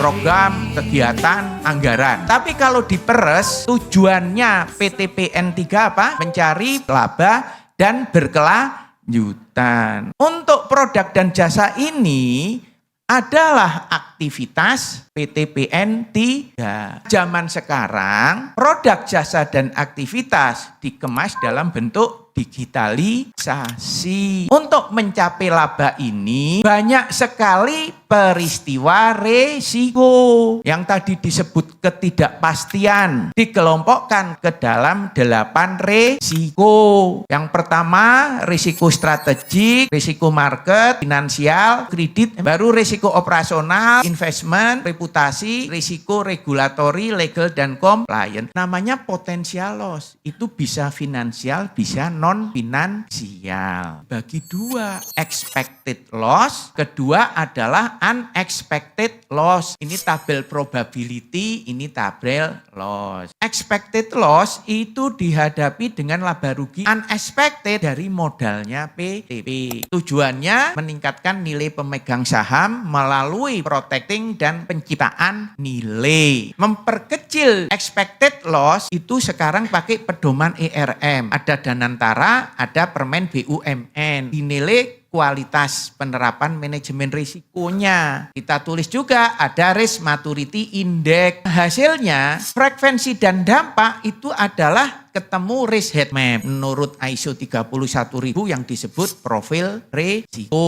program, kegiatan, anggaran. Tapi kalau diperes, tujuannya PTPN 3 apa? Mencari laba dan berkelanjutan. Untuk produk dan jasa ini adalah aktivitas PTPN 3. Zaman sekarang, produk, jasa, dan aktivitas dikemas dalam bentuk digitalisasi. Untuk mencapai laba ini, banyak sekali peristiwa resiko. Yang tadi disebut ketidakpastian, dikelompokkan ke dalam 8 resiko. Yang pertama, risiko strategik, risiko market, finansial, kredit, baru risiko operasional, investment, reputasi, risiko regulatory, legal, dan compliance. Namanya potensial loss. Itu bisa finansial, bisa non-finansial. Bagi dua, expected loss, kedua adalah unexpected loss. Ini tabel probability, ini tabel loss. Expected loss itu dihadapi dengan laba rugi unexpected dari modalnya PTP. Tujuannya meningkatkan nilai pemegang saham melalui protecting dan penciptaan nilai. Memperkecil expected loss itu sekarang pakai pedoman ERM. Ada Danantara, ada permen BUMN. Dinilai kualitas penerapan manajemen risikonya. Kita tulis juga ada risk maturity index. Hasilnya frekuensi dan dampak itu adalah ketemu risk heat map menurut ISO 31000 yang disebut profil risiko.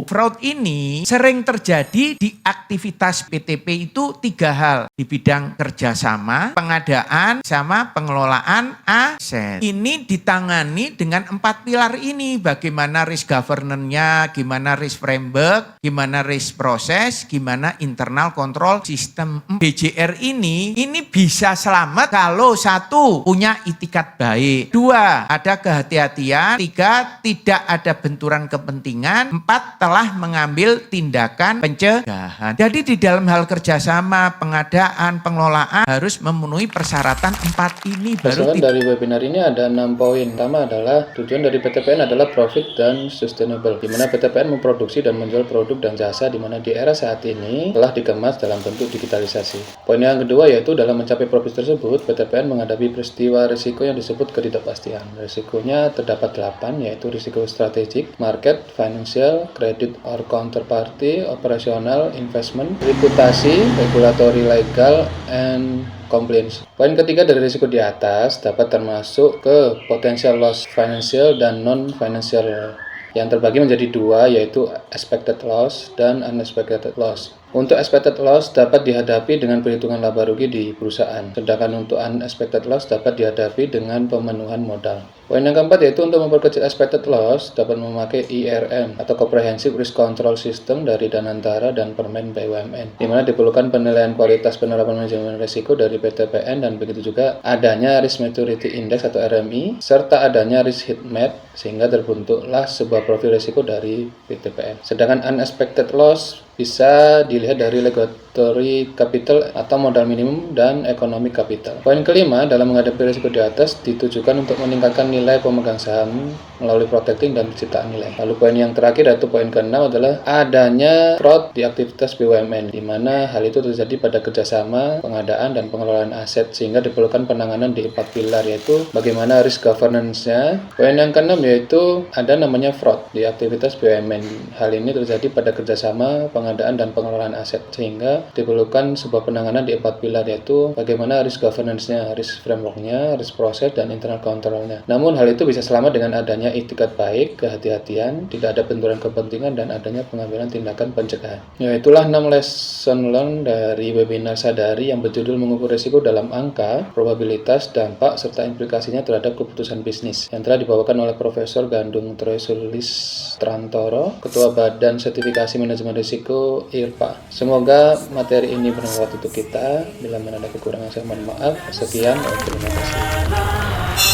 Fraud ini sering terjadi di aktivitas PTP itu 3 hal. Di bidang kerjasama, pengadaan, sama pengelolaan aset. Ini ditangani dengan 4 pilar ini. Bagaimana risk governance-nya, gimana risk framework, gimana risk proses, gimana internal control system. BJR ini bisa selamat kalau 1 punya itikat baik, 2 ada kehati-hatian, 3 tidak ada benturan kepentingan, 4 telah mengambil tindakan pencegahan. Jadi di dalam hal kerjasama, pengadaan, pengelolaan harus memenuhi persyaratan 4 ini. Baru dari webinar ini ada 6 poin. Pertama adalah tujuan dari PTPN adalah profit dan sustainable, di mana PTPN memproduksi dan menjual produk dan jasa di mana di era saat ini telah dikemas dalam bentuk digitalisasi. Poin yang kedua yaitu dalam mencapai profit tersebut, PTPN menghadapi peristiwa risiko yang disebut ketidakpastian. Risikonya terdapat 8, yaitu risiko strategik, market, financial, credit or counterparty, operasional, investment, reputasi, regulatory, legal, and compliance. Poin ketiga dari risiko di atas dapat termasuk ke potential loss financial dan non-financial yang terbagi menjadi 2, yaitu expected loss dan unexpected loss. Untuk expected loss dapat dihadapi dengan perhitungan laba rugi di perusahaan, sedangkan untuk unexpected loss dapat dihadapi dengan pemenuhan modal. Poin yang keempat yaitu untuk memperkecil expected loss dapat memakai IRM atau Comprehensive Risk Control System dari Danantara dan permen BUMN, di mana diperlukan penilaian kualitas penerapan manajemen risiko dari PTPN dan begitu juga adanya Risk Maturity Index atau RMI serta adanya Risk Heat Map sehingga terbentuklah sebuah profil risiko dari PTPN. Sedangkan unexpected loss bisa dilihat dari regulatory capital atau modal minimum dan economic capital. Poin kelima dalam menghadapi risiko di atas ditujukan untuk meningkatkan nilai pemegang saham melalui protecting dan penciptaan nilai. Lalu poin yang terakhir yaitu poin keenam adalah adanya fraud di aktivitas BUMN, di mana hal itu terjadi pada kerjasama, pengadaan, dan pengelolaan aset sehingga diperlukan penanganan di 4 pilar yaitu bagaimana risk governance-nya. Poin yang keenam yaitu ada namanya fraud di aktivitas BUMN. Hal ini terjadi pada kerjasama, pengadaan, dan pengelolaan aset sehingga diperlukan sebuah penanganan di 4 pilar yaitu bagaimana risk governance-nya, risk framework-nya, risk process, dan internal control-nya. Namun hal itu bisa selamat dengan adanya itikat baik, kehati-hatian, tidak ada benturan kepentingan, dan adanya pengambilan tindakan pencegahan. Ya, itulah 6 lesson learned dari webinar Sadari yang berjudul mengukur risiko dalam angka, probabilitas, dampak, serta implikasinya terhadap keputusan bisnis yang telah dibawakan oleh Profesor Gandung Troy Sulistrantoro, Ketua Badan Sertifikasi Manajemen Risiko IRPA. Semoga materi ini bermanfaat untuk kita. Bila mana ada kekurangan saya mohon maaf. Sekian dan terima kasih.